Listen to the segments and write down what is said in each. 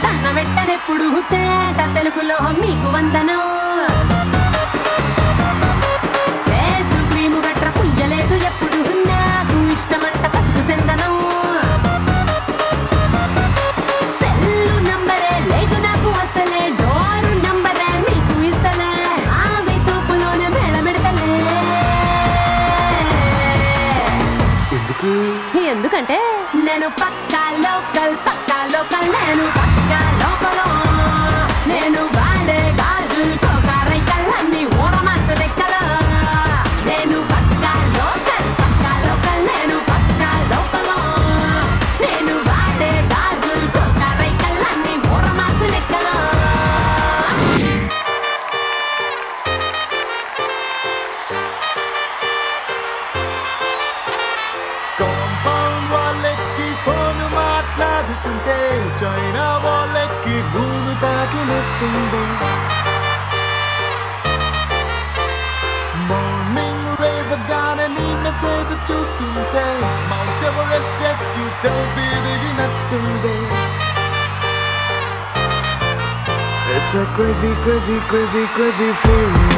దండ పెట్టనెప్పుడు తేట తెలుగులో మీకు వందనం ఫేసు క్రీము గట్ర పుయ్యలేదు ఎప్పుడు నాకు ఇష్టమంట పసుపు సెందనం సెల్లు నంబరే లేదు నాకు అసలే డోరు నంబరే మీకు ఇస్తలే ఆమె తూపులోనే మేళమెడతలే ఎందుకంటే నేను పక్కా లోకల్ నేను పక్కా లోకలో నేను వాడే గాజులు కోకారైకల్లన్నీ ఊరమాసు లెక్కలో నేను పక్కా లోకల్ నేను పక్కా లోకలో నేను వాడే గాజులు కోకారైకల్లన్నీ ఊరమాసు లెక్కలో మాట్లాడుతుంటే చైనా వాళ్ళకి నూనె తాకినట్టుండే మార్నింగ్ లేవగానే నీ మెసేజ్ చూస్తుంటే మౌంట్ ఎవరెస్ట్ ఎక్కి selfie దిగినట్టుండే It's a crazy, crazy, crazy, crazy feeling.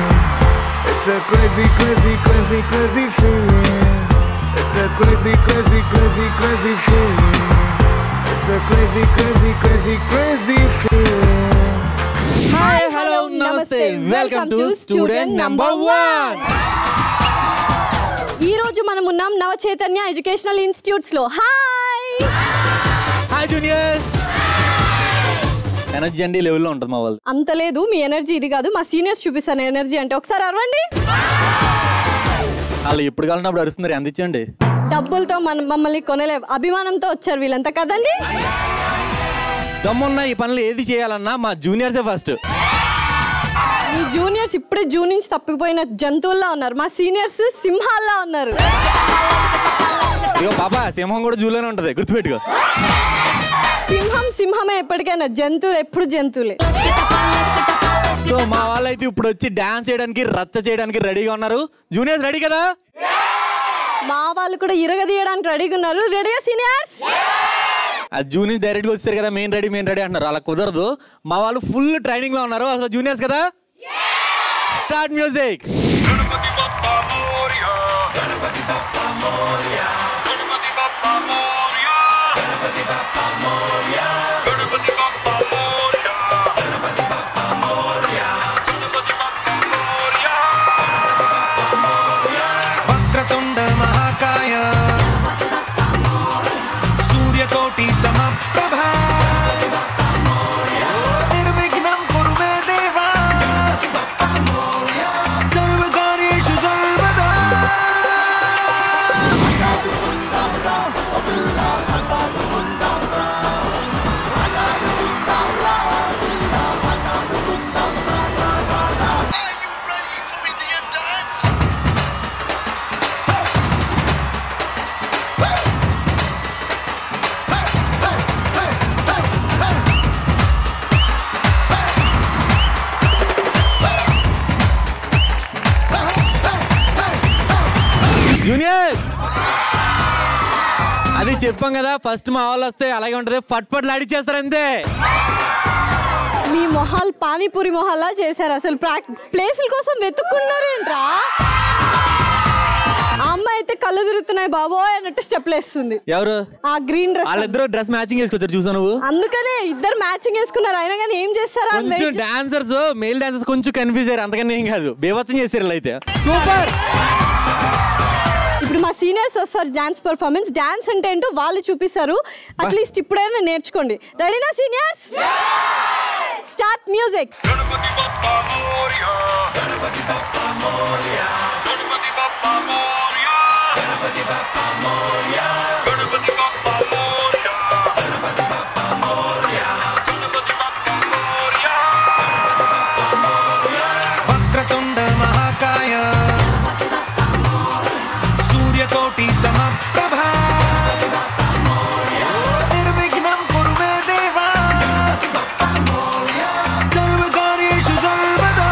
It's a crazy, crazy, crazy, crazy feeling. It's a crazy, crazy, crazy, crazy feeling. It's a crazy, crazy, crazy, crazy feeling. Hi, hello, namaste. Welcome to Student Number 1. ఈ రోజు మనం ఉన్నాం నవ Chaitanya educational institutes లో. Hi juniors. Energy అండి లెవెల్లో ఉంటుంది మా వాళ్ళు. అంత లేదు, మీ ఎనర్జీ ఇది కాదు, మా సీనియర్స్ చూపిస్తాను ఎనర్జీ అంటే. ఒకసారి అరవండి. వాళ్ళు ఎప్పుడు కావాలన్నప్పుడు అరుస్తున్నారు, అందించండి. డబ్బులతో మమ్మల్ని కొనలే, అభిమానంతో వచ్చారు వీళ్ళంతా కదండి. దమ్మున్న ఈ పనులు ఏది చేయాలన్నా మా జూనియర్సే ఫస్ట్. మీ జూనియర్స్ ఇప్పుడే జూ నుంచి తప్పిపోయిన జంతువుల్లా ఉన్నారు, మా సీనియర్స్ సింహాల్లా ఉన్నారు. ఇగో బాబా, సింహం కూడా జూలోనే ఉంటది, గుర్తుపెట్టుకో. సింహమే ఎప్పటికైనా, జంతువులు ఎప్పుడు జంతువులే. సో మా వాళ్ళైతే ఇప్పుడు వచ్చి డాన్స్ చేయడానికి రచ్చ చేయడానికి రెడీగా ఉన్నారు. జూనియర్స్ రెడీ కదా? మా వాళ్ళు కూడా ఇరగదీయడానికి రెడీగా ఉన్నారు. రెడీగా సీనియర్స్? ఆ జూనియర్స్ డైరెక్ట్ గా వచ్చారు కదా, మెయిన్ రెడీ అంటున్నారు. అలా కుదరదు, మా వాళ్ళు ఫుల్ ట్రైనింగ్ లో ఉన్నారు. అసలు జూనియర్స్ కదా, స్టార్ట్ మ్యూజిక్. వక్రతుండ మహాకాయ సూర్యకోటి సమప్రభ నిర్విఘ్నం కురు మే దేవా సర్వకార్యేషు సర్వదా. జూనియర్స్ అది చెప్పాం కదా, ఫస్ట్ మా వాళ్ళు వస్తే అలాగే ఉంటది, పట్ లాడిచ్చేస్తారు అంతే. మీ మొహాలు పానీపూరి మొహాల్లా చేశారు. అసలు ప్లేసుల కోసం వెతుక్కున్నారు ఏంట్రా? ఆ అమ్మాయి అయితే కళ్ళు తిరుగుతున్నాయి బాబోయ్ అన్నట్టు స్టెప్లు వేస్తుంది. ఎవరు? ఆ గ్రీన్ డ్రెస్. వాళ్ళిద్దరు డ్రెస్ మ్యాచింగ్ వేసుకొచ్చారు, చూసా నువ్వు? అందుకనే ఇద్దరు మ్యాచింగ్ వేసుకున్నారు. అయినా కానీ ఏం చేస్తారా? కొంచెం డాన్సర్స్, మేల్ డాన్సర్స్ కొంచెం కన్ఫ్యూజ్ అయ్యారు, అంతకన్నా ఏం కాదు, బేవత్సం చేశారు అయితే. సూపర్. ఇప్పుడు మా సీనియర్స్ వస్తారు, డాన్స్ పర్ఫార్మెన్స్. డాన్స్ అంటే ఏంటో వాళ్ళు చూపిస్తారు, అట్లీస్ట్ ఇప్పుడైనా నేర్చుకోండి. రెడీనా seniors? Start music. Ganapati Bappa Morya, Ganapati Bappa Morya, Ganapati Bappa Morya, Ganapati Bappa Morya, Ganapati Bappa Morya, Ganapati Bappa Morya, Ganapati Bappa Morya, Ganapati Bappa Morya. వక్రతుండ మహాకాయ సూర్యకోటి సమప్రభ నిర్విఘ్నం కురు మే దేవా సర్వకార్యేషు సర్వదా.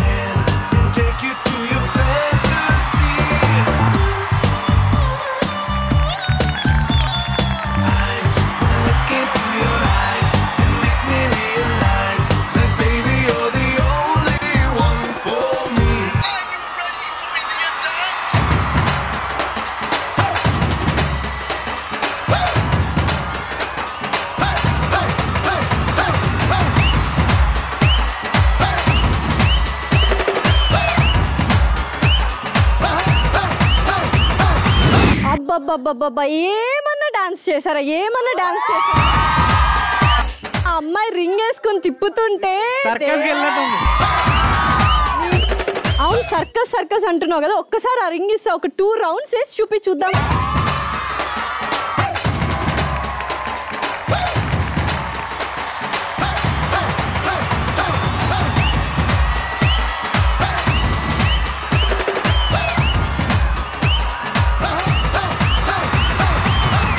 hand and take you to your fantasy. Eyes, I look into your eyes and make me realize that baby you're the only one for me. Are you ready for Indian dance? అబ్బబ్బబ్బబ్బబ్బా ఏమన్నా dance చేశారా ఆ అమ్మాయి ring వేసుకొని తిప్పుతుంటే సర్కస్కి వెళ్ళినట్టుంది. అవును circus అంటున్నావు కదా, ఒక్కసారి ఆ రింగ్ ఇస్తే ఒక 2 rounds వేసి చూపి చూద్దాం.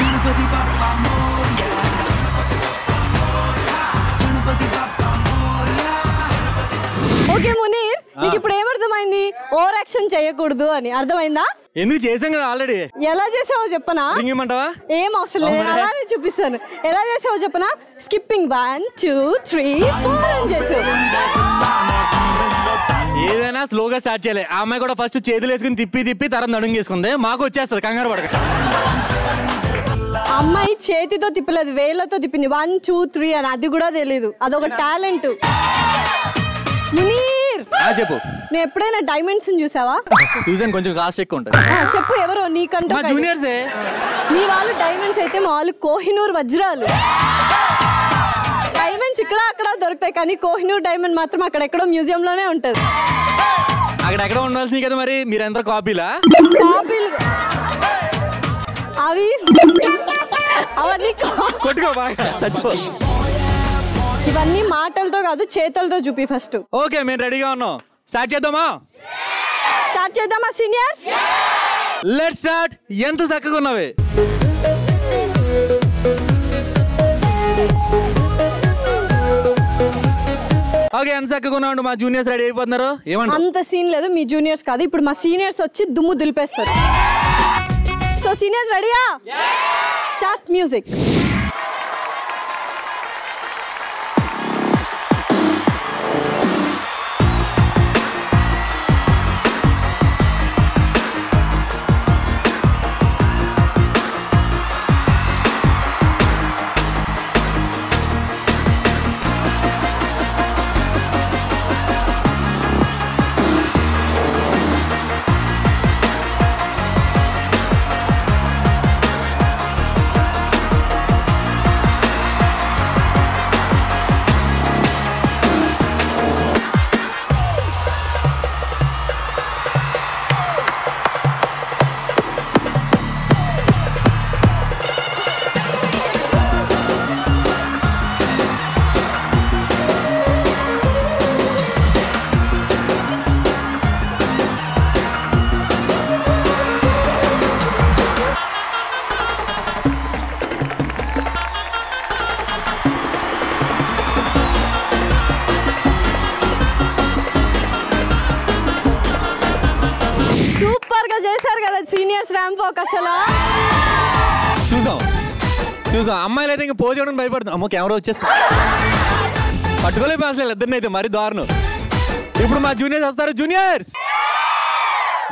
Ganapati Bappa Moria. Ganapati Bappa Moria. Okay Munir, నీకు ఇప్పుడు ఏమర్థమైంది? ఓవర్ యాక్షన్ చేయకూడదు అని అర్థమైందా? ఎందుకు చేసాం కదా ఆల్రెడీ. ఎలా చేసావో చెప్పనా? రింగ్ ఇమ్మంటావా? ఏం అవసరం లేదు, అలానే చూపిస్తాను. ఎలా చేసావో చెప్పనా? స్కిప్పింగ్ 1 2 3 4 అని చేసావు. ఏదైనా స్లోగా స్టార్ట్ చేయాలి. ఆ అమ్మాయి కూడా ఫస్ట్ చేతులు వేసుకుని తిప్పి తర్వాత నడుము వేసుకుంది. మాకు వచ్చేస్తుంది, కంగారు పడక. అమ్మాయి చేతితో తిప్పలేదు, వేళ్ళతో తిప్పింది. 1 2 3 అని, అది కూడా తెలీదు. అదొక టాలెంట్. మునీర్, చెప్పు. నేను ఎప్పుడైనా డైమండ్స్ చూసావా? చూసాను, కొంచెం కాస్ట్ ఎక్కువ ఉంటుంది. చెప్పు ఎవరో నీకంటే. మా జూనియర్సే. నీ వాళ్ళు డైమండ్స్ అయితే మా వాళ్ళు కోహినూర్ వజ్రాలు. డైమండ్స్ ఇక్కడ అక్కడ దొరుకుతాయి, కానీ కోహినూర్ డైమండ్ మాత్రం అక్కడెక్కడో మ్యూజియం లోనే ఉంటది. అక్కడెక్కడ ఉండాల్సింది కదా మరి. మీరంతా కాపీలా? కాపీలు అవి అవన్నీ కొట్టుకో బాగా, చచ్చిపో. ఇవన్నీ మాటలతో కాదు, చేతులతో చూపి ఫస్ట్. ఓకే, మేము రెడీగా ఉన్నాం. స్టార్ట్ చేద్దామా సీనియర్స్? Let's start. ఎంత చక్కగా ఉన్నావే. ఓకే, ఎంత చక్కగా ఉన్నావు. మా జూనియర్స్ రెడీ అయిపోతున్నారు. ఏమంటారు? అంత సీన్ లేదు, మీ జూనియర్స్ కాదు. ఇప్పుడు మా సీనియర్స్ వచ్చి దుమ్ము దులిపేస్తారు. సో సీనియర్స్ రెడీయా? Start music. Seniors ramp walk అసలు చూసాం. అమ్మాయిలు అయితే ఇంకా పోజ్ చేయడానికి భయపడుతుంది. అమ్మో కెమెరా వచ్చేస్తుంది, పట్టుకోలేకపోయి అసలు ఇద్దరిని అయితే. మరి దారుణం. ఇప్పుడు మా జూనియర్స్ వస్తారు.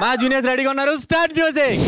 మా జూనియర్స్ రెడీగా ఉన్నారు. Start music.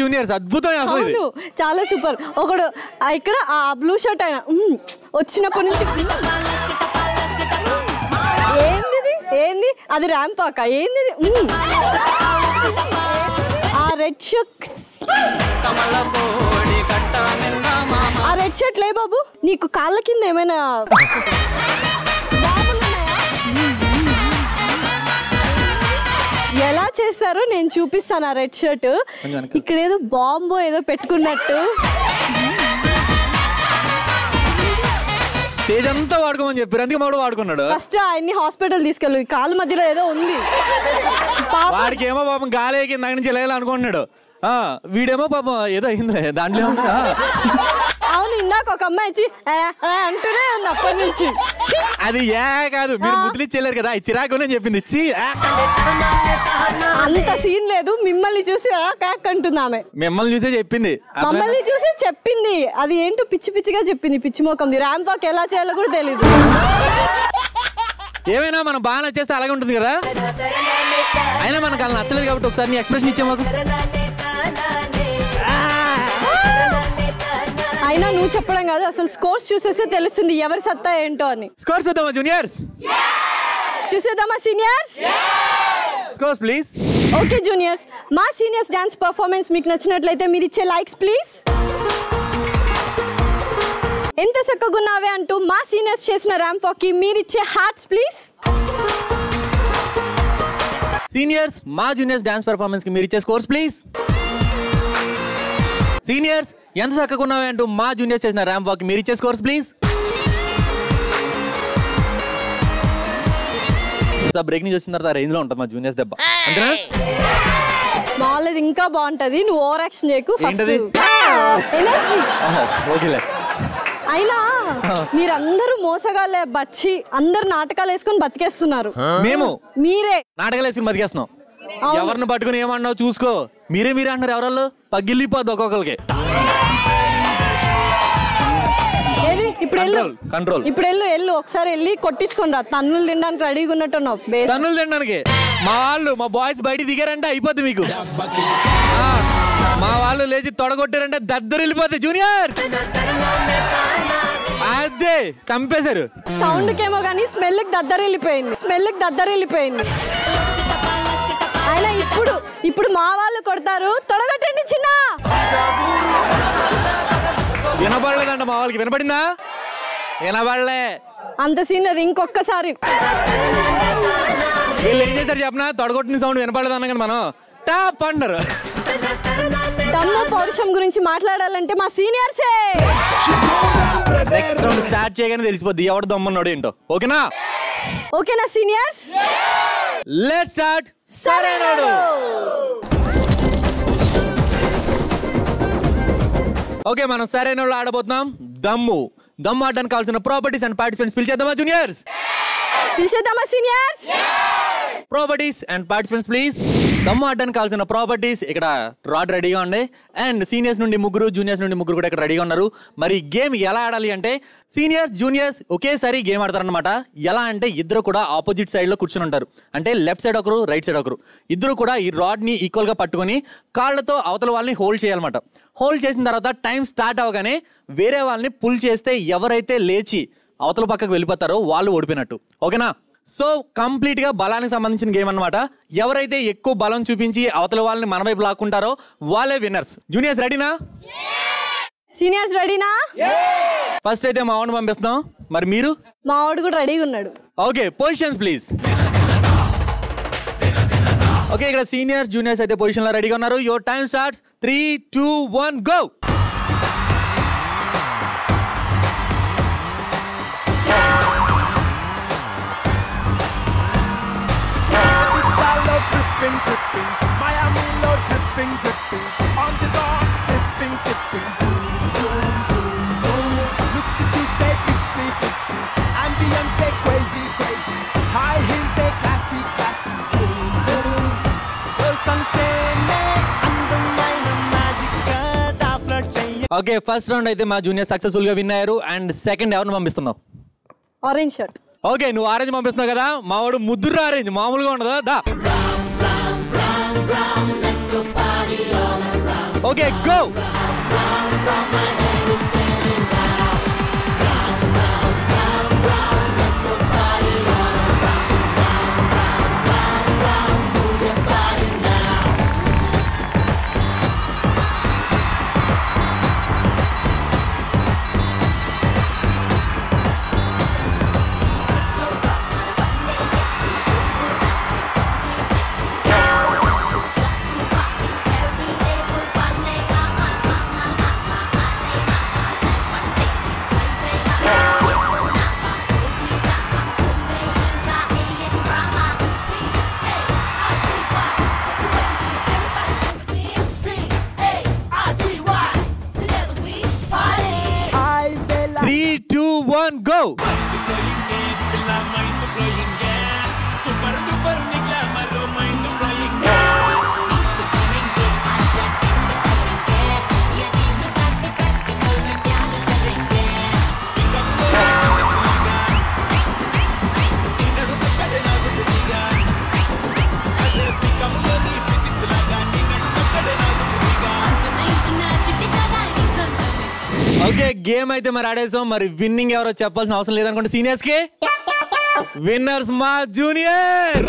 జూనియర్స్ అద్భుతం అసలు ఇది. అవును చాలా సూపర్. ఒకడు ఇక్కడ ఆ బ్లూ షర్ట్ ఆయన వచ్చినప్పటి నుంచి ఏంది అది ర్యాంప్ పాక ఏంది ఆ రెడ్ షర్ట్ లే బాబు. నీకు కాళ్ళ కింద ఏమైనా ఎలా చేస్తారో నేను చూపిస్తాను. ఆ రెడ్ షర్ట్ ఇక్కడ ఏదో బాంబో ఏదో పెట్టుకున్నట్టు స్టేజ్ అంతా వాడుకోమని చెప్పారు, అందుకే మాడు వాడుకున్నాడు. ఫస్ట్ ఆయన్ని హాస్పిటల్ తీసుకెళ్ళు, కాళ్ళ మధ్యలో ఏదో ఉంది. వాడికి ఏమో పాపం గాలి కింద నుంచి వెళ్ళాలి అనుకుంటున్నాడు. వీడేమో పాపం ఏదో అయిందిలే దాంట్లో. అవును ఇందాక ఒక అమ్మాయి వచ్చి అంటూనే ఉంది అప్పటి నుంచి. అది కాదు, మీరు ముద్దులు ఇచ్చేలేరు కదా, చిరాకు అని చెప్పింది. ఇచ్చి అంత సీన్ లేదు, మిమ్మల్ని చూసి అంటుంది ఆమె. మిమ్మల్ని చూసే చెప్పింది, మమ్మల్ని చూసి చెప్పింది. అది ఏంటో పిచ్చి పిచ్చిగా చెప్పింది, పిచ్చి మోకంది. ర్యాంప్ వాక్ ఎలా చేయాలో కూడా తెలీదు. ఏమైనా మనం బాగా నచ్చేస్తే అలాగే ఉంటుంది కదా. అయినా మనకు అలా నచ్చలేదు కాబట్టి ఒకసారి నీ ఎక్స్ప్రెషన్ ఇచ్చే మాకు. అయినా నువ్వు చెప్పడం కాదు, అసలు స్కోర్స్ చూసేస్తే తెలుస్తుంది ఎవరి సత్తా ఏంటో అని. స్కోర్స్ చూద్దామా జూనియర్స్? చూసేద్దామా seniors? Scores please. Okay juniors, మా సీనియర్స్ డాన్స్ పర్ఫార్మెన్స్ మీకు నచ్చినట్లయితే మీరు ఇచ్చే లైక్స్ ప్లీజ్. ఎంత చక్కగున్నావే అంటూ మా సీనియర్స్ చేసిన ర్యాంప్ వాక్ కి మీరిచ్చే హార్ట్స్ ప్లీజ్. సీనియర్స్ మా జూనియర్స్ డాన్స్ పర్ఫార్మెన్స్ కి మీరు ఇచ్చే స్కోర్స్ ప్లీజ్. సీనియర్స్ ఎంత చక్కగున్నావే అంటూ మా జూనియర్స్ చేసిన ర్యాంప్ వాక్ కి మీరు ఇచ్చే స్కోర్స్ ప్లీజ్. బ్రేక్ నుంచి వచ్చిన తర్వాత రేంజ్ లో ఉంటుంది మా జూనియర్స్ దెబ్బ, అంతేనా? మాలేదు ఇంకా బాగుంటది, నువ్వు ఓవర్ యాక్షన్ చేయకు. First energy. ఓకేలే. అయినా మీరందరూ మోసగాళ్ళే, బచ్చి అందరు నాటకాలు వేసుకొని బతికేస్తున్నారు. మేము మీరే నాటకాలు వేసుకుని బతికేస్తున్నాం. ఎవరిని పట్టుకుని ఏమన్నావు చూసుకో. మీరే అంటున్నారు, ఎవరల్లో పగిలిపోద్ది ఒక్కొక్కరికి. ఇప్పుడు వెళ్ళు ఒకసారి వెళ్ళి కొట్టించుకోండి. తన్నులు తినడానికి రెడీగా ఉన్నట్టున్నావు. తన్నులు తినడానికి మా బాయ్స్ బయట దిగారంటే అయిపోద్ది మీకు. మా వాళ్ళు లేచి తొడగొట్టారంటే దద్దరు వెళ్ళిపోద్ది జూనియర్స్. అదే చంపేశారు. సౌండ్ కేమో కానీ స్మెల్ కి దద్దరిల్లిపోయింది. అయినా ఇప్పుడు మా వాళ్ళు కొడతారు, తొడగొట్టండి చిన్న. వినపడలేదంట మా వాళ్ళకి. వినపడిందా? వినపడలే. అంత సీన్ అది. ఇంకొకసారి వీళ్ళు ఏం చేశారు చెప్పనా? తొడగొట్టిన సౌండ్ వినపడలేదు అన్న కానీ మనం టాప్ అంటారు. దమ్ము పౌరుషం గురించి మాట్లాడాలంటే మా సీనియర్సే. నెక్స్ట్ రౌండ్ స్టార్ట్ చేయగానే తెలిసిపోద్ది ఎవడు దమ్మన్నాడు ఏంటో. ఓకేనా seniors? Let's start. Sarrainodu. Okay మనం సరైనోడు ఆడబోతున్నాం. దమ్ము ఆడడానికి కావాల్సిన ప్రాపర్టీస్ అండ్ పార్టిసిపెంట్స్ పిలిచేద్దామా జూనియర్స్? పిలిచేద్దామా seniors? Properties and participants please. దమ్ము ఆడడానికి కావాల్సిన ప్రాపర్టీస్ ఇక్కడ రాడ్ రెడీగా ఉంది. అండ్ సీనియర్స్ నుండి ముగ్గురు, జూనియర్స్ నుండి ముగ్గురు కూడా ఇక్కడ రెడీగా ఉన్నారు. మరి గేమ్ ఎలా ఆడాలి అంటే సీనియర్స్ జూనియర్స్ ఒకేసారి గేమ్ ఆడతారనమాట. ఎలా అంటే ఇద్దరు కూడా ఆపోజిట్ సైడ్ లో కూర్చొని ఉంటారు. అంటే లెఫ్ట్ సైడ్ ఒకరు, రైట్ సైడ్ ఒకరు. ఇద్దరు కూడా ఈ రాడ్ ని ఈక్వల్ గా పట్టుకొని కాళ్ళతో అవతల వాళ్ళని హోల్డ్ చేయాలన్నమాట. హోల్డ్ చేసిన తర్వాత టైం స్టార్ట్ అవగానే వేరే వాళ్ళని పుల్ చేస్తే ఎవరైతే లేచి అవతల పక్కకు వెళ్ళిపోతారో వాళ్ళు ఓడిపోయినట్టు. ఓకేనా? సో కంప్లీట్ గా బలానికి సంబంధించిన గేమ్ అన్నమాట. ఎవరైతే ఎక్కువ బలం చూపించి అవతల వాళ్ళని మన వైపు లాక్కుంటారో వాళ్ళే విన్నర్స్. జూనియర్స్ రెడీనా? సీనియర్స్ రెడీనా? ఫస్ట్ అయితే మా వాడిని పంపిస్తున్నాం. మరి మీరు? మా వాడు కూడా రెడీగా ఉన్నాడు. Okay positions please. ఓకే ఇక్కడ సీనియర్స్ జూనియర్స్ అయితే పొజిషన్ లో రెడీగా ఉన్నారు. Your time starts. 3, 2, 1 go. Dripping, Miami low dripping, on the dock, sipping, boom, boom, boom. Looks at you, stay tipsy, ambience say crazy, high heels say classy, zoom, zoom. Girls something, undermine magic, da flirt cheye. Okay first round అయితే మా junior successful గా win అయ్యారు. And second ఎవరిని పంపిస్తున్నావు? Orange shirt. Okay నువ్వు orange పంపిస్తున్నావు కదా. మా వాడు ముద్దురు ఆరెంజ్ మామూలుగా ఉండదా. దా Let's go party all around. Okay go. Go. Okay game అయితే మరి ఆడేసాం. మరి విన్నింగ్ ఎవరో చెప్పాల్సిన అవసరం లేదనుకోండి సీనియర్స్ కి. విన్నర్స్ మా జూనియర్.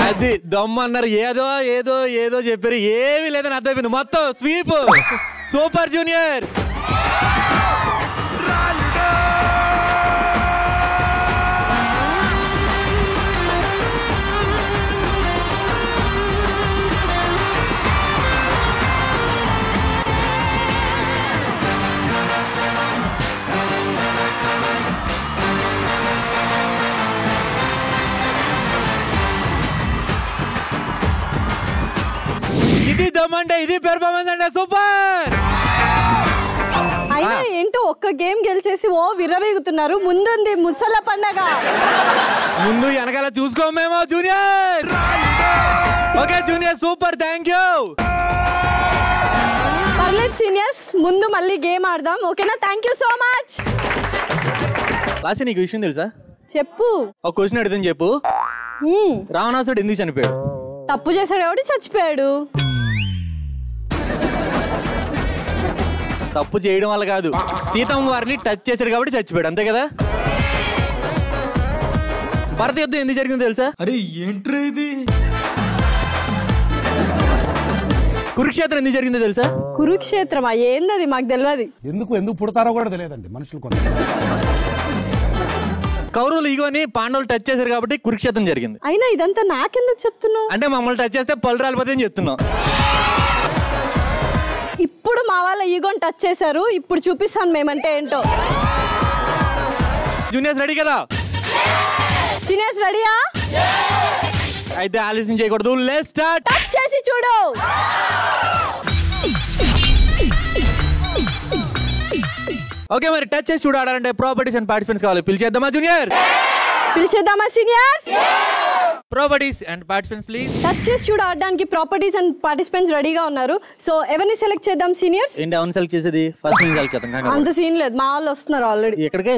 అది దమ్మన్నారు. ఏదో ఏదో ఏదో చెప్పారు, ఏమీ లేదని అర్థమైపోయింది. మొత్తం స్వీప్. Super junior. ఇది దమ్మంటే ఇది పెర్ఫార్మెన్స్ అంటే సూపర్. అయినా ఏంటో ఒక్క గేమ్ గెలిచేసి ఓ విర్రవీగుతున్నారు. ముందుంది ముసల పండగ. ముందు వెనకాల చూసుకోమేమో junior. Okay junior super, thank you. పర్లేదు సీనియర్స్, ముందు మళ్ళీ గేమ్ ఆడదాం. ఓకేనా? Thank you so much. లాసి నీకు విషయం తెలుసా? చెప్పు. ఒక క్వశ్చన్ అడుగుతాను చెప్పు. రావణాసుడు ఎందుకు చనిపోయాడు? తప్పు చేశాడు కాబట్టి చచ్చిపోయాడు. తప్పు చేయడం వల్ల కాదు, సీతమ్మ వారిని టచ్ చేశాడు కాబట్టి చచ్చిపోయాడు, అంతే కదా? భరత యుద్ధం ఎందుకు జరిగిందో తెలుసా? అరే ఏంట్రా ఇది? కురుక్షేత్రం ఎందుకు జరిగిందో తెలుసా? కురుక్షేత్రమా? ఏందది? మాకు తెలియదు. ఎందుకు పుడతారో కూడా తెలియదండి మనుషులు. కౌరవులు ఈగోని పాండవులు టచ్ చేశారు కాబట్టి కురుక్షేత్రం జరిగింది. అయినా ఇదంతా నాకెందుకు చెప్తున్నావు? అంటే మమ్మల్ని టచ్ చేస్తే పళ్ళు రాలిపోతాయని చెప్తున్నావు. ఇప్పుడు మా వాళ్ళ ఈగోని టచ్ చేశారు. ఇప్పుడు చూపిస్తాను మేమంటే ఏంటో. జూనియర్స్ రెడీ కదా? సీనియర్స్ రెడీయా? అయితే ఆలస్యం చేయకూడదు. Let's start. టచ్ చేసి చూడు. ఓకే మరి టచ్ చేసి చూడాలంటే ప్రాపర్టీస్ అండ్ పార్టిసిపెంట్స్ కావాలి. పిలిచేద్దామా జూనియర్? పిలిచేద్దామా seniors? Properties and participants please. Touch చేసి చూడడానికి ప్రాపర్టీస్ అండ్ పార్టిసిపెంట్స్ రెడీగా ఉన్నారు. సో ఎవరిని సెలెక్ట్ చేద్దాం సీనియర్స్? ఏంటి అవును సెలెక్ట్ చేసేది? ఫస్ట్ నుంచి సెలెక్ట్ చేద్దాం. అంత సీన్ లేదు, మా వాళ్ళు వస్తున్నారు ఆల్రెడీ. ఎక్కడికి?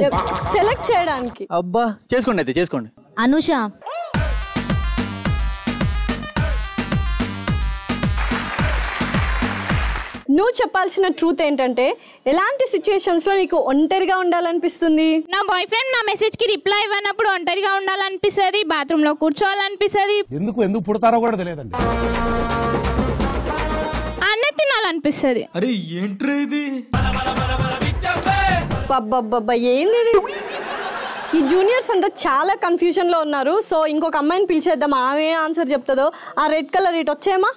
సెలెక్ట్ చేయడానికి. అబ్బా చేసుకోండి అయితే చేసుకోండి. అనుష. నువ్వు చెప్పాల్సిన ట్రూత్ ఏంటంటే ఎలాంటి సిచ్యుయేషన్స్ లో నీకు ఒంటరిగా ఉండాలనిపిస్తుంది? నా బాయ్ ఫ్రెండ్ నా మెసేజ్ కి రిప్లై ఇవ్వనప్పుడు ఒంటరిగా ఉండాలనిపిస్తుంది. బాత్రూమ్ లో కూర్చోవాలనిపిస్తుంది. ఎందుకు పుడతారో కూడా తెలియదండి. అన్నం తినాలనిపిస్తుంది. అరే ఏంట్రా ఇది? అబ్బబ్బబ్బా ఏంది ఇది? ఈ జూనియర్స్ అంతా చాలా కన్ఫ్యూజన్ లో ఉన్నారు. సో ఇంకొక అమ్మాయిని పిలిచేద్దాం, ఆమె ఆన్సర్ చెప్తుందో. ఆ రెడ్ కలర్ ఇటు వచ్చేమా?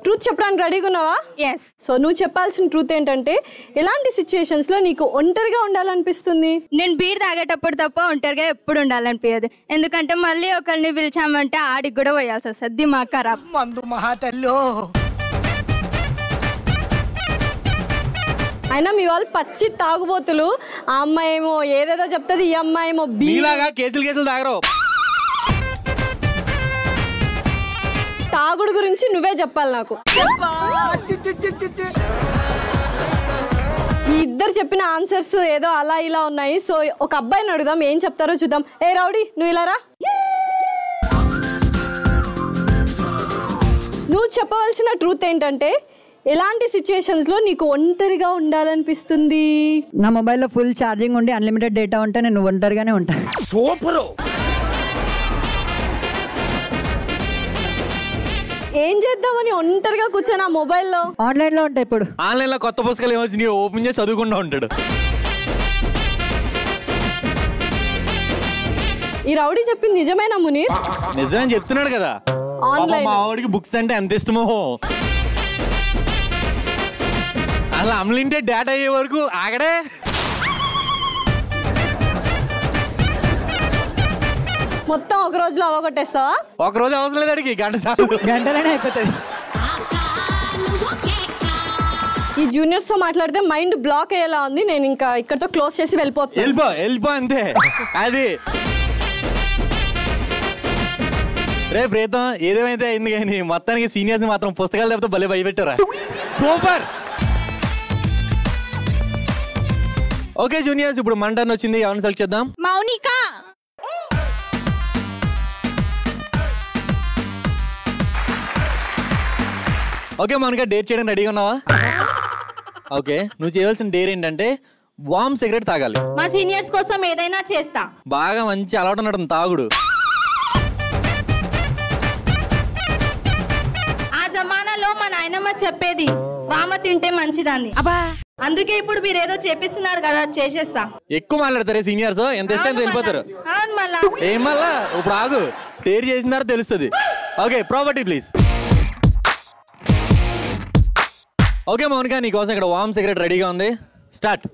ట్రూత్ చెప్పడానికి రెడీగా ఉన్నావా? ఎస్. సో నువ్వు చెప్పాల్సిన ట్రూత్ ఏంటంటే ఎలాంటి సిచ్యుయేషన్స్ లో నీకు ఒంటరిగా ఉండాలనిపిస్తుంది? నేను బీర్ తాగేటప్పుడు తప్ప ఒంటరిగా ఎప్పుడు ఉండాలనిపించదు. ఎందుకంటే మళ్ళీ ఒకరిని పిలిచామంటే ఆడికి కూడా పోయాల్సి వస్తుంది. దిమాగ్ ఖరాబ్. మందు మహాతల్లో. అయినా మీ వాళ్ళు పచ్చి తాగుబోతులు. ఆ అమ్మాయి ఏమో ఏదేదో చెప్తుంది, ఈ అమ్మాయి ఏమో మీలాగా కేసులు తాగరు. తాగుడు గురించి నువ్వే చెప్పాలి నాకు. ఈ ఇద్దరు చెప్పిన ఆన్సర్స్ ఏదో అలా ఇలా ఉన్నాయి. సో ఒక అబ్బాయిని అడుగుదాం, ఏం చెప్తారో చూద్దాం. ఏ రౌడీ, నువ్వు ఇలా రా. చెప్పవలసిన ట్రూత్ ఏంటంటే ఎలాంటి సిచ్యుయేషన్స్ లో నీకు ఒంటరిగా ఉండాలనిపిస్తుంది? నా మొబైల్లో ఫుల్ ఛార్జింగ్ ఉండి అన్లిమిటెడ్ డేటా ఉంటే నేను ఒంటరిగానే ఉంటాను. సూపర్. ఏం చేద్దామని ఒంటరిగా కూర్చొని ఆ మొబైల్లో? ఆన్లైన్ లో ఉంటాయి. ఇప్పుడు ఆన్లైన్ లో కొత్త పుస్తకాలు ఏమొచ్చి ఓపెన్ చేసి చదువుకుంటూ ఉంటాడు. ఈ రౌడీ చెప్పింది నిజమేనా మునీర్? నిజమని చెప్తున్నాడు కదా. ఆన్లైన్ మా ఆవిడికి బుక్స్ అంటే ఎంత ఇష్టమో, అలా అన్లిమిటెడ్ డేటా అయ్యే వరకు ఆగడే. మొత్తం ఒక రోజులో అవగొట్టేస్తావా? ఒక రోజు అవసరం లేదు, అడిగి గంట చాలు, గంటలోనే అయిపోతుంది. ఈ జూనియర్స్ తో మాట్లాడితే మైండ్ బ్లాక్ అయ్యేలా ఉంది. నేను ఇంకా ఇక్కడతో క్లోజ్ చేసి వెళ్ళిపోతాను. వెళ్ళిపో అంతే. అది రే ప్రీతం, ఏదేమైతే అయింది కానీ మొత్తానికి సీనియర్స్ ని మాత్రం పుస్తకాలు లేకపోతే భలే భయపెట్టారా. సూపర్. ఓకే జూనియర్స్, ఇప్పుడు మన టర్న్ వచ్చింది. ఎవరిని సెలెక్ట్ చేద్దాం? మౌనిక. ఓకే మౌనిక, డేట్ చేయడానికి రెడీగా ఉన్నావా? ఓకే, నువ్వు చేయవలసిన డేర్ ఏంటంటే వామ్ సిగరెట్ తాగాలి. మా సీనియర్స్ కోసం ఏదైనా చేస్తా. బాగా మంచి అలవాటు ఉన్నాడు తాగుడు. ఆ జమానాలో మా నాయనమ్మ చెప్పేది వామ తింటే మంచిదండి. అందుకే ఇప్పుడు మీరు ఏదో చేపిస్తున్నారు కదా, చేసేస్తా. ఎక్కువ మాట్లాడతారే సీనియర్స్, ఎంత ఇస్తే అంత వెళ్ళిపోతారు. ఏం మళ్ళా ఇప్పుడు ఆగు, డేర్ చేసిన తర్వాత తెలుస్తుంది. Okay, property please. Okay Mounika, నీకోసం ఇక్కడ వామ్ సిగరెట్ రెడీగా ఉంది. స్టార్ట్.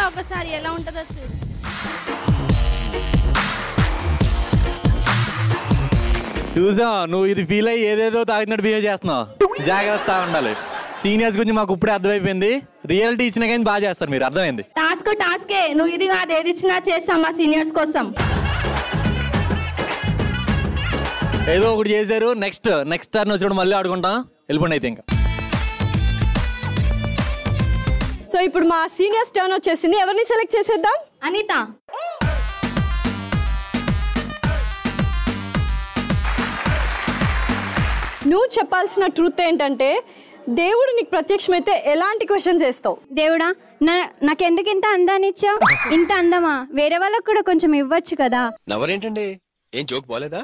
ఒకసారి ఎలా ఉంటుందో చూడు. చూసా, నువ్వు ఇది ఫీల్ అయ్యి ఏదేదో తాగినట్టు బిహేవ్ చేస్తున్నావు. జాగ్రత్త ఉండాలి. సీనియర్స్ గురించి మాకు ఇప్పుడే అర్థమైపోయింది. రియాలిటీ ఇచ్చినా కానీ బాగా చేస్తారు మీరు, అర్థమైంది. టాస్కే, నువ్వు ఇది కాదు ఏది ఇచ్చినా చేస్తాం మా సీనియర్స్ కోసం. ఏదో ఒకటి చేశారు. నెక్స్ట్ టర్న్ వచ్చినప్పుడు మళ్ళీ ఆడుకుంటాం. వెళ్ళిపోండి అయితే ఇంకా. సో ఇప్పుడు మా సీనియర్స్ టర్న్ వచ్చేసింది. ఎవరిని సెలెక్ట్ చేసేద్దాం? అనిత. నువ్వు చెప్పాల్సిన ట్రూత్ ఏంటంటే దేవుడు నీకు ప్రత్యక్షమైతే ఎలాంటి క్వశ్చన్స్ వేస్తావు? దేవుడా, నాకెందుకు ఇంత అందాన్ని ఇచ్చావు? ఇంత అందమా? వేరే వాళ్ళకు కూడా కొంచెం ఇవ్వచ్చు కదా. నవరేంటండి, ఏం జోక్ బాలేదా?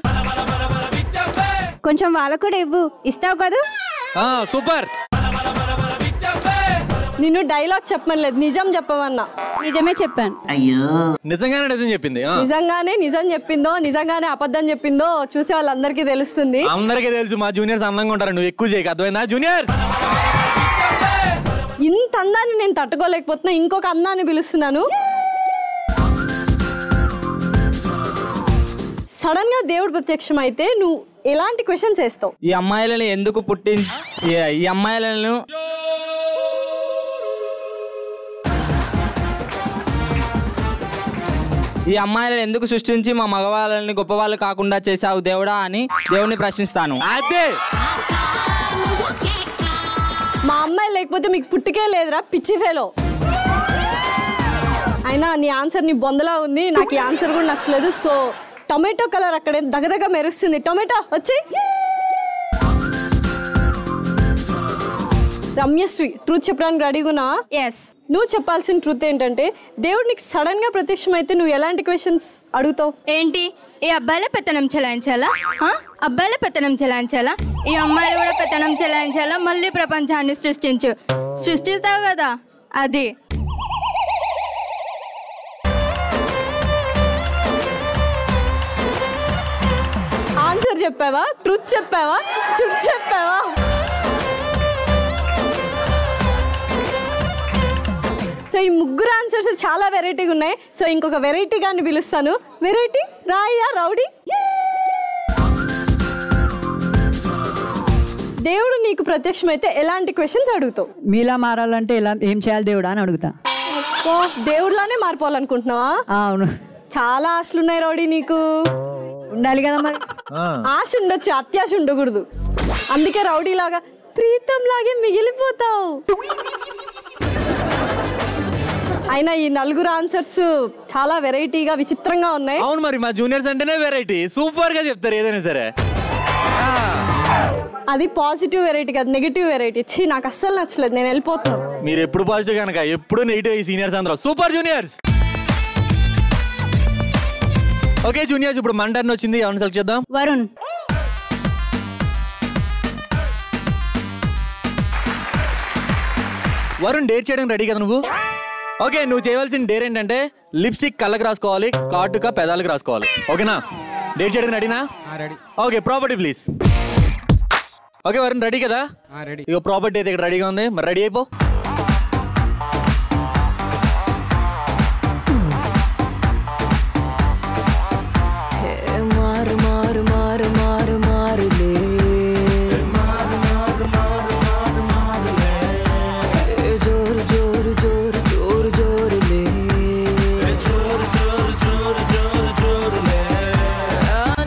కొంచెం వాళ్ళకు కూడా ఇవ్వు. ఇస్తావు కదా? సూపర్. నిన్ను డైలాగ్ చెప్పమనలేదు, నిజం చెప్పమన్నా. నిజమే చెప్పాను. అయ్యో, నిజంగానే నిజం చెప్పింది. నిజంగానే నిజం చెప్పిందో నిజంగానే అబద్ధం చెప్పిందో చూసే వాళ్ళందరికీ తెలుస్తుంది. అందరికీ తెలుసు మా జూనియర్స్ అందంగా ఉంటారు. నువ్వు ఎక్కువ చేయక, అర్థమైందా జూనియర్స్? ఇంత అందాన్ని నేను తట్టుకోలేకపోతున్నా, ఇంకొక అందాన్ని పిలుస్తున్నాను. సడన్ గా దేవుడు ప్రత్యక్షం అయితే నువ్వు ఎలాంటి క్వశ్చన్స్ వేస్తావు? ఈ అమ్మాయిలను ఎందుకు ఈ అమ్మాయిలను ఎందుకు సృష్టించి మా మగవాళ్ళని గొప్పవాళ్ళు కాకుండా చేశావు దేవుడా అని దేవుని ప్రశ్నిస్తాను. అదే, మా అమ్మాయి లేకపోతే మీకు పుట్టుకే లేదురా పిచ్చి ఫెలో. అయినా నీ ఆన్సర్ నీ బొందలా ఉంది. నాకు ఈ ఆన్సర్ కూడా నచ్చలేదు. సో టొమాటో కలర్ అక్కడే దగదగ మెరుస్తుంది. టొమాటో వచ్చి రమ్యశ్రీ ట్రూత్ చెప్పడానికి రెడీగున్నా? ఎస్. నువ్వు చెప్పాల్సిన ట్రూత్ ఏంటంటే దేవుడు నీకు సడన్ గా ప్రత్యక్షం అయితే నువ్వు ఎలాంటి క్వశ్చన్స్ అడుగుతావు? ఏంటి ఈ అబ్బాయిల పెత్తనం చెలాయించాలా? అబ్బాయిల పెత్తనం చెలాయించాలా? ఈ అమ్మాయిలు కూడా పెత్తనం చెలాయించాలా? మళ్ళీ ప్రపంచాన్ని సృష్టిస్తావు కదా అది. ఆన్సర్ చెప్పావా? ట్రూత్ చెప్పావా? చెప్పావా? సో ఈ ముగ్గురు ఆన్సర్స్ చాలా వెరైటీగా ఉన్నాయి. సో ఇంకొక వెరైటీ గాని పిలుస్తాను. వెరైటీ రాయ్యా రౌడీ. దేవుడు నీకు ప్రత్యక్షమైతే ఎలాంటి క్వశ్చన్స్ అడుగుతావు? మీలా మారాలంటే ఏం చేయాలి దేవుడా అని అడుగుతా. దేవుడిలానే మారిపోవాలనుకుంటున్నావా? అవును. చాలా ఆశలు ఉన్నాయి రౌడీ నీకు. ఉండాలి కదా మరి. ఆశ ఉండొచ్చు, అత్యాశ ఉండకూడదు. అందుకే రౌడీ లాగా ప్రీతం లాగే మిగిలిపోతావు. అయినా ఈ నలుగురు ఆన్సర్స్ చాలా వెరైటీగా విచిత్రంగా ఉన్నాయి. అవును మరి మా జూనియర్స్ అంటేనే వెరైటీ, సూపర్ గా చెప్తారు ఏదైనా సరే. అది పాజిటివ్ వెరైటీ కాదు, నెగిటివ్ వెరైటీ. నాకు అస్సలు నచ్చలేదు, నేను వెళ్ళిపోతున్నాను. మీరు ఎప్పుడు పాజిటివ్ కనుక ఎప్పుడు నెగిటివ్. ఈ సీనియర్స్ అందరూ సూపర్ జూనియర్స్. ఓకే జూనియర్స్, ఇప్పుడు మన టర్న్ వచ్చింది. ఎవరిని సెలెక్ట్ చేద్దాం? వరుణ్. వరుణ్ డేర్ చేయడానికి రెడీ కదా నువ్వు? ఓకే, నువ్వు చేయవలసిన డేర్ ఏంటంటే లిప్స్టిక్ కళ్ళకి రాసుకోవాలి, కాటుక పెదాలకు రాసుకోవాలి. ఓకేనా? డేర్ చేయడానికి రెడీనా? Okay, property please. Okay Varun ready కదా? ఇక ప్రాపర్టీ అయితే ఇక్కడ రెడీగా ఉంది, మరి రెడీ అయిపో. మారు మారు మారు మారు మారులే జోరు జోరు జోరు జోరు జోరులే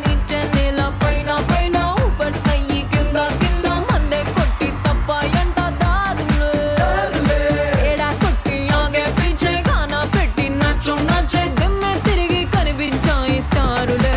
నిత్య నేల పైన పైన ఊపర్స్తాయి కింద కింద మందే కొట్టి తప్పాయంట దారులే ఏడా కొట్టి ఆగే పీచే గానా పెట్టి నచ్చు నచ్చే దిమ్మె తిరిగి కనిపించాయి స్టారులే.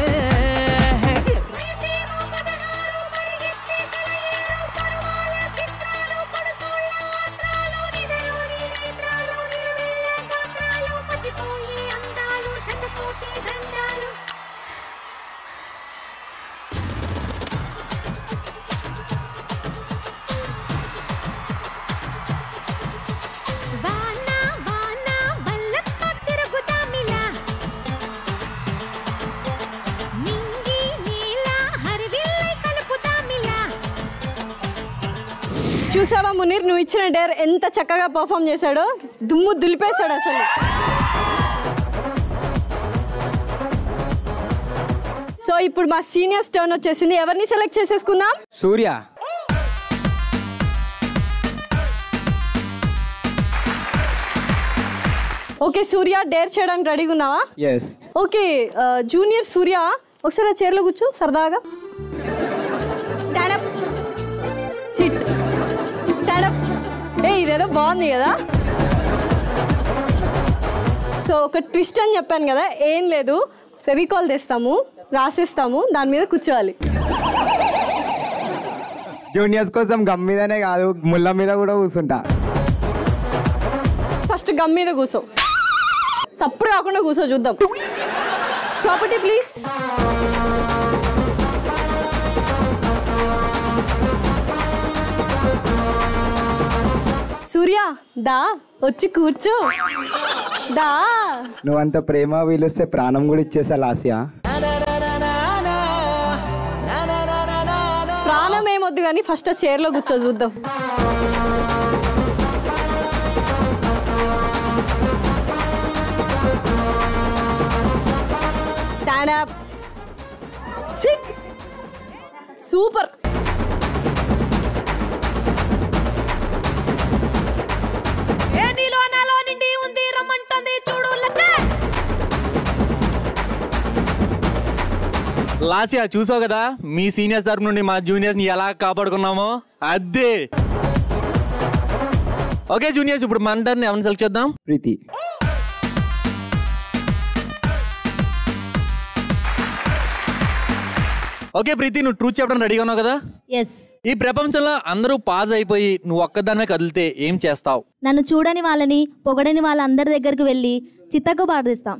చూసావా మునీర్, నువ్వు ఇచ్చిన డేర్ ఎంత చక్కగా పర్ఫామ్ చేశాడో. దుమ్ము దులిపేశాడు అసలు. సో ఇప్పుడు మా సీనియర్స్ టర్న్ వచ్చేసింది. ఎవరిని సెలెక్ట్ చేసేసుకుందాం? సూర్య. ఓకే సూర్య, డేర్ చేయడానికి రెడీగా ఉన్నావా? ఓకే జూనియర్ సూర్య, ఒకసారి ఆ చైర్లో కూర్చో సరదాగా. Stand up, sit, stand up. ఇదేదో బాగుంది కదా. సో ఒక ట్విస్ట్ అని చెప్పాను కదా, ఏం లేదు, ఫెవికాల్ తెస్తాము, రాసేస్తాము, దాని మీద కూర్చోవాలి. జూనియర్స్ కోసం గమ్ మీదనే కాదు, ముళ్ళ మీద కూడా కూర్చుంటా. ఫస్ట్ గమ్ మీద కూర్చో, సప్పుడు కాకుండా కూర్చో, చూద్దాం. Property please. సూర్య దా, వచ్చి కూర్చో దా. నువ్వంత ప్రేమ వీలుస్తే ప్రాణం కూడా ఇచ్చేసా లాస్యా. ప్రాణం ఏమొద్దు కానీ ఫస్ట్ ఆ చైర్లో కూర్చో, చూద్దాం. Stand up, SIT. Super. Lasya చూసావు కదా, మీ సీనియర్స్ తరపు నుండి మా జూనియర్స్ ని ఎలా కాపాడుకున్నామో అదే. ఓకే జూనియర్స్, ఇప్పుడు మన టర్న్. ఎవరిని సెలెక్ట్ చేద్దాం? ప్రీతి. ఓకే ప్రీతి, నువ్వు ట్రూత్ చెప్పడం రెడీగా ఉన్నావు కదా? ఎస్. ఈ ప్రపంచంలో అందరూ పాజ్ అయిపోయి నువ్వు ఒక్కదానివే కదిలితే ఏం చేస్తావు? నన్ను చూడని వాళ్ళని, పొగడని వాళ్ళందరి దగ్గరికి వెళ్ళి చిత్తకు పారదిస్తాం.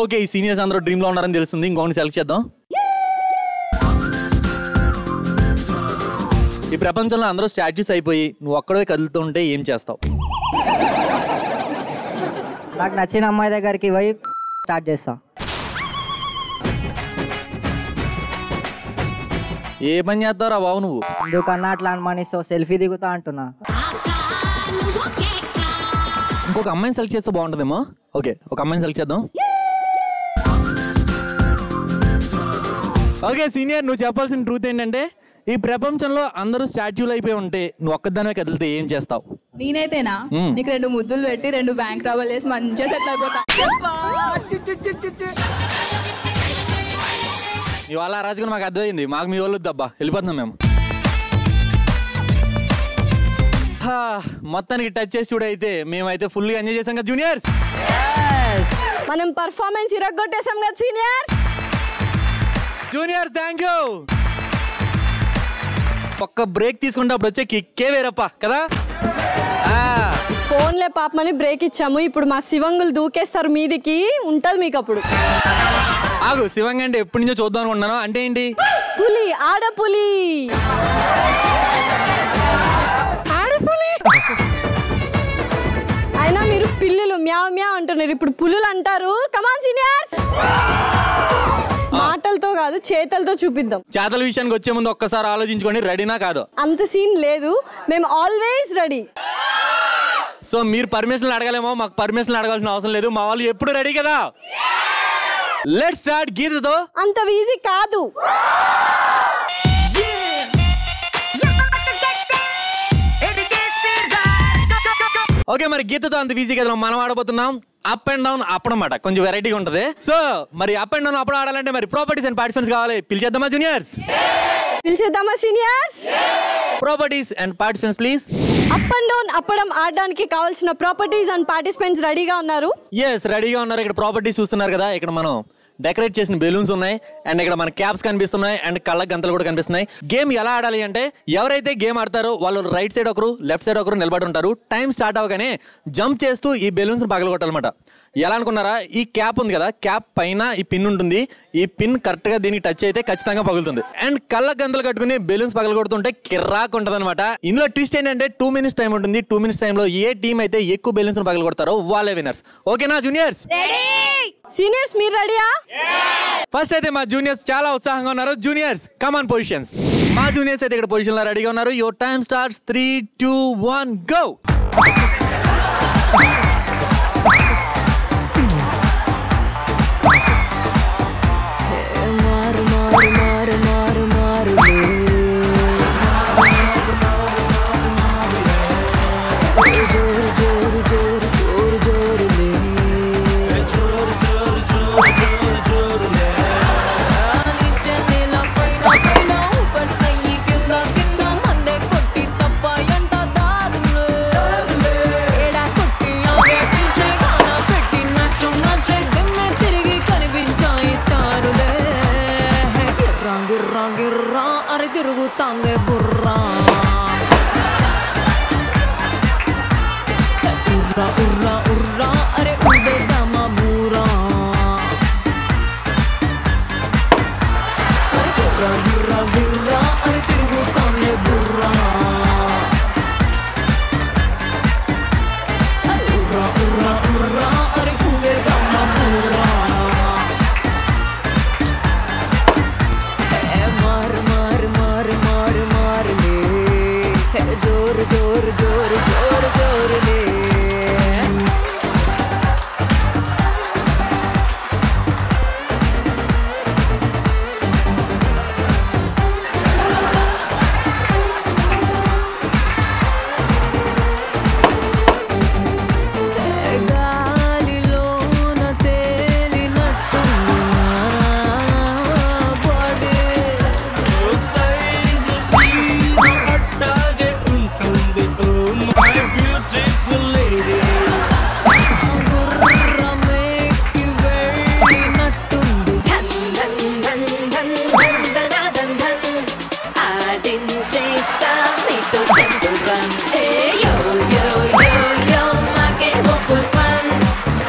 ఓకే, ఈ సీనియర్స్ అందరూ డ్రీమ్ లో ఉన్నారని తెలుస్తుంది. ఇంకొకటి సెలెక్ట్ చేద్దాం. ఈ ప్రపంచంలో అందరూ స్టాచ్యూస్ అయిపోయి నువ్వు ఒక్కడే కదులుతూ ఉంటే ఏం చేస్తావు? నాకు నచ్చిన అమ్మాయి దగ్గరికి పోయి స్టార్ట్ చేస్తా. ఏ పని చేస్తావురా బాబు నువ్వు? ఎందుకన్నా అట్లా అనుమానిస్తావు? సెల్ఫీ దిగుతా అంటున్నా. ఇంకొక అమ్మాయిని సెలెక్ట్ చేస్తే బాగుంటుందేమో. ఓకే, ఒక అమ్మాయిని సెలెక్ట్ చేద్దాం. ఓకే సీనియర్, నువ్వు చెప్పాల్సిన ట్రూత్ ఏంటంటే ఈ ప్రపంచంలో అందరూ స్టాచ్యూలు అయిపోయి ఉంటే నువ్వు ఒక్కదానివే కదిలితే ఏం చేస్తావు? నేనైతేనా నీకు 2 ముద్దులు పెట్టి 2 బ్యాంక్ రావాలు వేసి మంచిగా సెటిల్ అయిపోతా. ఇవాళ రాజుకుని మాకు అర్థమైంది. మాకు మీ వాళ్ళు దబ్బా వెళ్ళిపోతున్నాం మేము. మొత్తానికి టచ్ చేసి చూడైతే మేమైతే ఫుల్ గా ఎంజాయ్ చేసాం కదా జూనియర్స్. మనం పర్ఫార్మెన్స్ ఇరగొట్టేసాం కదా సీనియర్స్. Juniors thank you. ఒక్క బ్రేక్ తీసుకుంటే అప్పుడు వచ్చే కిక్కే వేరప్ప కదా. ఫోన్లే పాపమని బ్రేక్ ఇచ్చాము. ఇప్పుడు మా శివంగులు దూకేస్తారు మీదికి, ఉంటది మీకు అప్పుడు. ఆగు, శివంగ అంటే ఎప్పటి నుంచో చూద్దాం అనుకుంటున్నాను. అంటే ఏంటి? పులి, ఆడపులి. అయినా మీరు పిల్లులు మ్యావ్ మ్యావ్ అంటున్నారు, ఇప్పుడు పులులు అంటారు. కమాన్ సీనియర్స్, మాటలతో కాదు చేతలతో చూపిద్దాం. చేతల విషయానికి వచ్చే ముందు ఒక్కసారి ఆలోచించుకోండి, రెడీనా కాదు? అంత సీన్ లేదు, మేము ఆల్వేస్ రెడీ. సో మీరు పర్మిషన్ అడగలేమో, మాకు పర్మిషన్ అడగాల్సిన అవసరం లేదు. మా వాళ్ళు ఎప్పుడు రెడీ కదా. Let's start. గీతతో అంత ఈజీ కాదు. ఓకే, మరి గీతతో అంత ఈజీ కదా. మనం ఆడబోతున్నాం అప్ అండ్ డౌన్ అప్పుడన్నమాట. కొంచెం వెరైటీగా ఉంటది. సో మరి అప్ అండ్ డౌన్ అప్పుడు ఆడాలంటే మరి ప్రాపర్టీస్ అండ్ పార్టిసిపెంట్స్ కావాలి. పిలిచేద్దామా జూనియర్స్? పిలిచేద్దామా seniors? Properties and participants please. Up and down అప్పడం ఆడడానికి కావాల్సిన ప్రాపర్టీస్ అండ్ పార్టిసిపెంట్స్ రెడీగా ఉన్నారు. ఎస్, రెడీగా ఉన్నారు. ఇక్కడ ప్రాపర్టీస్ చూస్తున్నారు కదా. ఇక్కడ మనం డెకరేట్ చేసిన బెలూన్స్ ఉన్నాయి అండ్ ఇక్కడ మన క్యాప్స్ కనిపిస్తున్నాయి అండ్ కళ్ళ గంతలు కూడా కనిపిస్తున్నాయి. గేమ్ ఎలా ఆడాలి అంటే ఎవరైతే గేమ్ ఆడతారో వాళ్ళు రైట్ సైడ్ ఒకరు లెఫ్ట్ సైడ్ ఒకరు నిలబడి ఉంటారు. టైం స్టార్ట్ అవగానే జంప్ చేస్తూ ఈ బెలూన్స్ పగలగొట్టాలన్నమాట. ఎలా అనుకున్నారా? ఈ క్యాప్ ఉంది కదా, క్యాప్ పైన ఈ పిన్ ఉంటుంది. ఈ పిన్ కరెక్ట్ గా దీనికి టచ్ అయితే ఖచ్చితంగా పగులుతుంది. అండ్ కళ్ళ గంతలు కట్టుకుని బెలూన్స్ పగలగొడుతుంటే కిర్రాక్ ఉంటది అనమాట. ఇందులో ట్విస్ట్ ఏంటంటే 2 minutes టైం ఉంటుంది. 2 minutes టైంలో ఏ టీం అయితే ఎక్కువ బెలూన్స్ పగలగొడతారో వాళ్ళే విన్నర్స్. ఓకేనా జూనియర్స్? సీనియర్స్ మీరు రెడీయా? ఫస్ట్ అయితే మా జూనియర్స్ చాలా ఉత్సాహంగా ఉన్నారు. Juniors come on positions. మా జూనియర్స్ అయితే ఇక్కడ పొజిషన్ లో రెడీగా ఉన్నారు. Your time starts 3, 2, 1 go. తిరుగుతాందే బుర్రా ఉర్రా ఉర్రా ఉర్రా అరే ఉడేద్దామా బూరా అరే గుర్రా గుర్రా గుర్రా అరే తిరుగుతాందే బుర్రా ఉర్రా ఉర్రా ఉర్రా అరే ఉడేద్దామా బూరా మార్ మార్ మార్ మార్ మార్ to temple run. Hey yo yo yo yo, make ho full fun.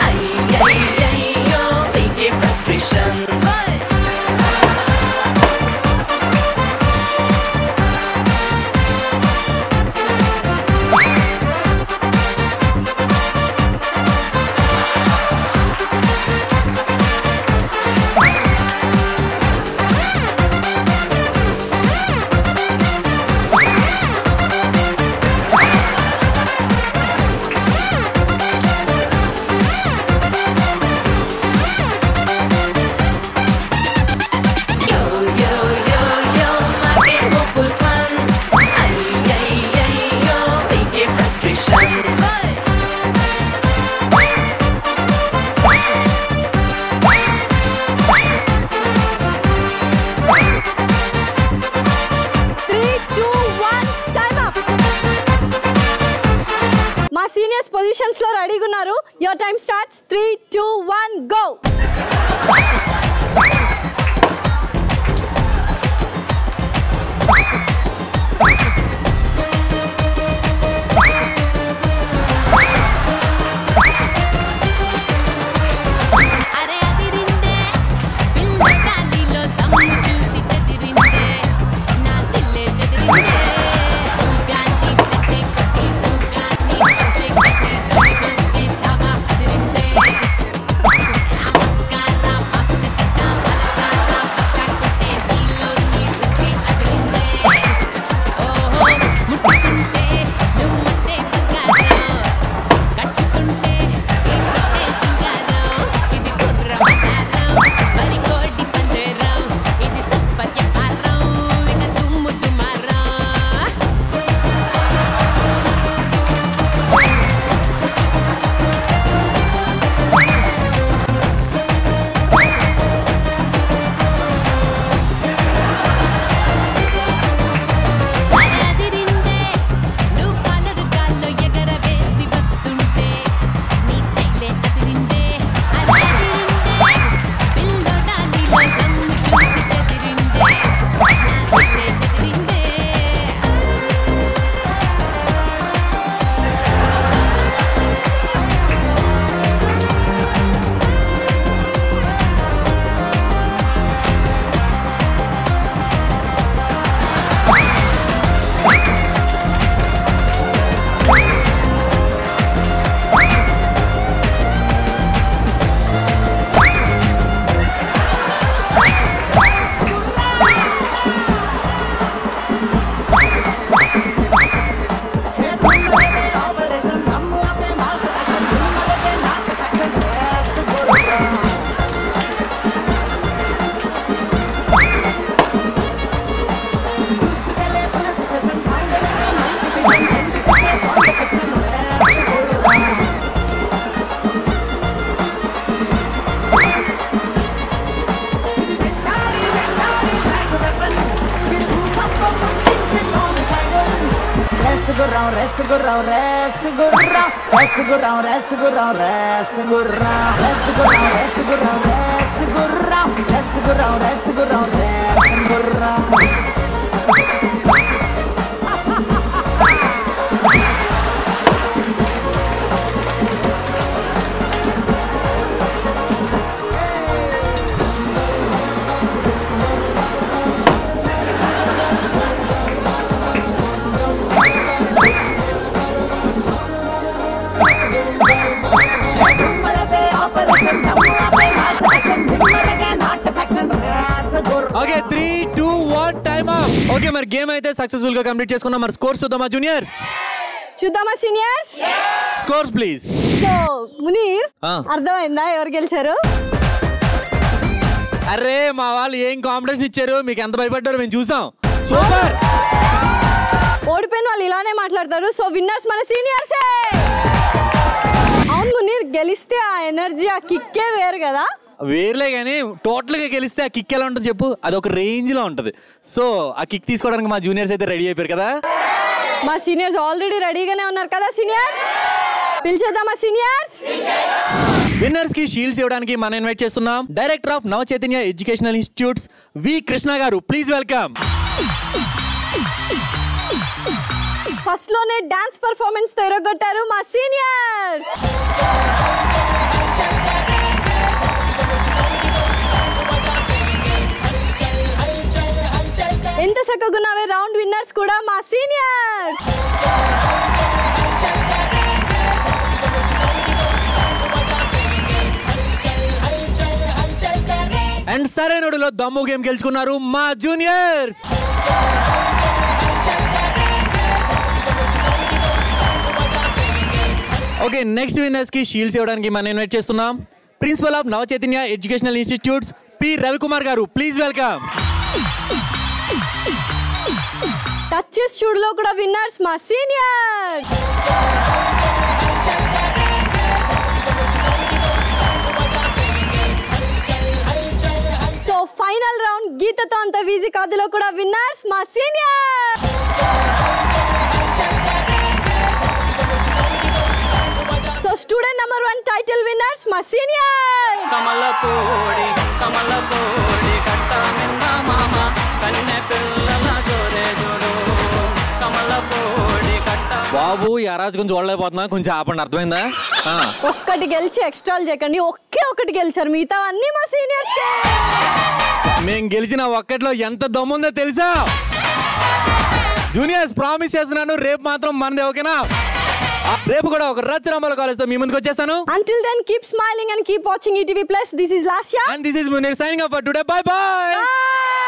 Ay ay ay yo, make it frustration. మా సీనియర్స్ పొజిషన్స్ లో రెడీగా ఉన్నారు. Your time starts. 3 2 1 go. Okay 3 2 1 time up. Okay మరి గేమ్ అయితే సక్సెస్ఫుల్ గా complete చేసుకున్నాం. మరి scores చూద్దామా జూనియర్స్? చూద్దామా seniors? Scores please. So Munir అర్థమైందా ఎవరు గెలిచారు? అరే మా వాళ్ళు ఏం కాంపిటీషన్ ఇచ్చారు, మీకు ఎంత భయపడ్డారు మేము చూసాం. సూపర్. ఓడిపోయిన వాళ్ళు ఇలానే మాట్లాడతారు. సో విన్నర్స్ మన సీనియర్సే. అవును మునీర్, గెలిస్తే ఆ ఎనర్జీ ఆ కిక్కే వేరు కదా. వేర్లే కానీ టోటల్ గా గెలిస్తే ఆ కిక్ ఎలా ఉంటుంది చెప్పు, అది ఒక రేంజ్ లో ఉంటది. సో ఆ కిక్ తీసుకోవడానికి మా జూనియర్స్ అయితే రెడీ అయిపోయారు కదా. మా సీనియర్స్ ఆల్రెడీ రెడీగానే ఉన్నారు కదా. సీనియర్స్ పిలిచేద్దామా సీనియర్స్? విన్నర్స్ కి షీల్డ్స్ ఇవ్వడానికి మనం ఇన్వైట్ చేస్తున్నాం director of Nava Chaitanya educational institutes V Krishna garu. Please welcome. First లోనే డాన్స్ పర్ఫార్మెన్స్ తో ఎరగొట్టారు మా సీనియర్స్. ఎంత చక్కగున్నావే రౌండ్ విన్నర్స్ కూడా మా సీనియర్స్. అండ్ సరైనలో దమ్ము గేమ్ గెలుచుకున్నారు మా జూనియర్స్. ఓకే, నెక్స్ట్ విన్నర్స్ కి షీల్డ్స్ ఇవ్వడానికి మనం ఇన్వైట్ చేస్తున్నాం principal of Nava Chaitanya educational institutes P Ravikumar garu. Please welcome. Touches చూడులో కూడా విన్నర్స్ మా సీనియర్స్. సో ఫైనల్ రౌండ్ గీతతో అంత వీజీ కాదులో కూడా విన్నర్స్ మా senior. So student number 1 title winners మా సీనియర్. కమలపూడి కమలపూడి కట్ట నింద మామ కన్నె పిల్లల జోరే జోడు కమలపూడి కట్ట. బాబు కొంచెం చూడలేకపోతున్నా, కొంచెం ఆపండి, అర్థమైందా? ఒక్కటి గెలిచి ఎక్స్ట్రాల్ చేయకండి, ఒక్కటి గెలిచారు, మిగతా అన్ని మా సీనియర్స్ కే. మేము గెలిచిన ఒక్కట్లో ఎంత దమ్ముందో తెలుసా? జూనియర్స్ ప్రామిస్ చేస్తున్నాను, రేపు మాత్రం మనదే, ఓకేనా? రేపు కూడా ఒక రచ్చరంబల కాలేజ్ తో మీ ముందుకు వచ్చేస్తాను. Until then, keep smiling and keep watching ETV Plus. This is Lasya and this is Munir signing off for today. Bye bye.